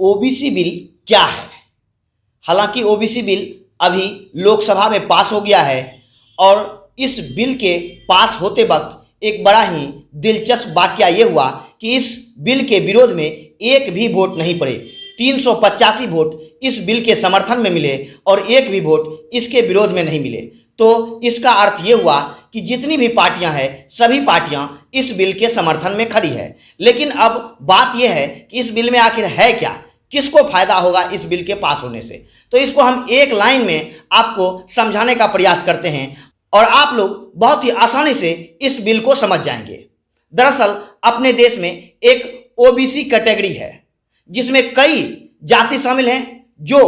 OBC bill क्या है? हालांकि ओबीसी बिल अभी लोकसभा में पास हो गया है और इस बिल के पास होते वक्त एक बड़ा ही दिलचस्प वाकया ये हुआ कि इस बिल के विरोध में एक भी वोट नहीं पड़े। 385 वोट इस बिल के समर्थन में मिले और एक भी वोट इसके विरोध में नहीं मिले। तो इसका अर्थ ये हुआ कि जितनी भी पार्टियां हैं सभी पार्टियां इस बिल के समर्थन में खड़ी है। लेकिन अब बात यह है कि इस बिल में आखिर है क्या, किसको फायदा होगा इस बिल के पास होने से। तो इसको हम एक लाइन में आपको समझाने का प्रयास करते हैं और आप लोग बहुत ही आसानी से इस बिल को समझ जाएंगे। दरअसल अपने देश में एक ओबीसी कैटेगरी है जिसमें कई जाति शामिल हैं जो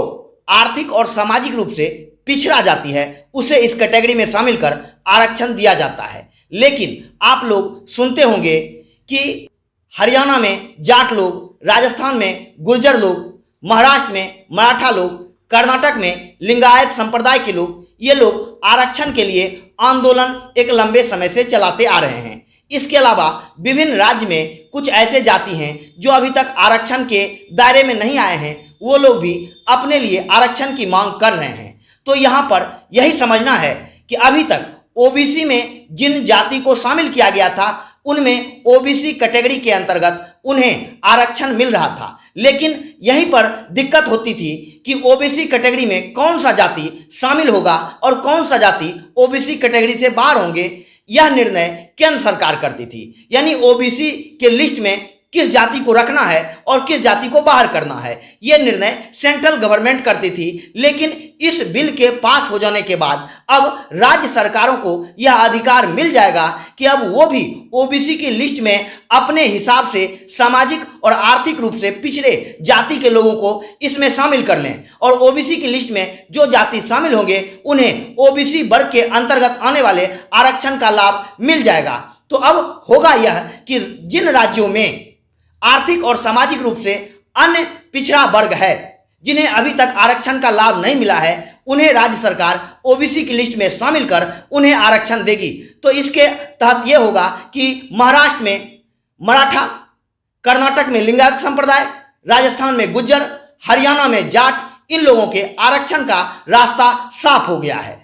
आर्थिक और सामाजिक रूप से पिछड़ा जाति है, उसे इस कैटेगरी में शामिल कर आरक्षण दिया जाता है। लेकिन आप लोग सुनते होंगे कि हरियाणा में जाट लोग, राजस्थान में गुर्जर लोग, महाराष्ट्र में मराठा लोग, कर्नाटक में लिंगायत संप्रदाय के लोग, ये लोग आरक्षण के लिए आंदोलन एक लंबे समय से चलाते आ रहे हैं। इसके अलावा विभिन्न राज्य में कुछ ऐसे जाति हैं जो अभी तक आरक्षण के दायरे में नहीं आए हैं, वो लोग भी अपने लिए आरक्षण की मांग कर रहे हैं। तो यहाँ पर यही समझना है कि अभी तक ओबीसी में जिन जाति को शामिल किया गया था उनमें ओबीसी कैटेगरी के अंतर्गत उन्हें आरक्षण मिल रहा था। लेकिन यहीं पर दिक्कत होती थी कि ओबीसी कैटेगरी में कौन सा जाति शामिल होगा और कौन सा जाति ओबीसी कैटेगरी से बाहर होंगे, यह निर्णय केंद्र सरकार करती थी। यानी ओबीसी के लिस्ट में किस जाति को रखना है और किस जाति को बाहर करना है, यह निर्णय सेंट्रल गवर्नमेंट करती थी। लेकिन इस बिल के पास हो जाने के बाद अब राज्य सरकारों को यह अधिकार मिल जाएगा कि अब वो भी ओबीसी की लिस्ट में अपने हिसाब से सामाजिक और आर्थिक रूप से पिछड़े जाति के लोगों को इसमें शामिल कर लें और ओबीसी की लिस्ट में जो जाति शामिल होंगे उन्हें ओबीसी वर्ग के अंतर्गत आने वाले आरक्षण का लाभ मिल जाएगा। तो अब होगा यह कि जिन राज्यों में आर्थिक और सामाजिक रूप से अन्य पिछड़ा वर्ग है, जिन्हें अभी तक आरक्षण का लाभ नहीं मिला है, उन्हें राज्य सरकार ओबीसी की लिस्ट में शामिल कर उन्हें आरक्षण देगी। तो इसके तहत यह होगा कि महाराष्ट्र में मराठा, कर्नाटक में लिंगायत संप्रदाय, राजस्थान में गुज्जर, हरियाणा में जाट, इन लोगों के आरक्षण का रास्ता साफ हो गया है।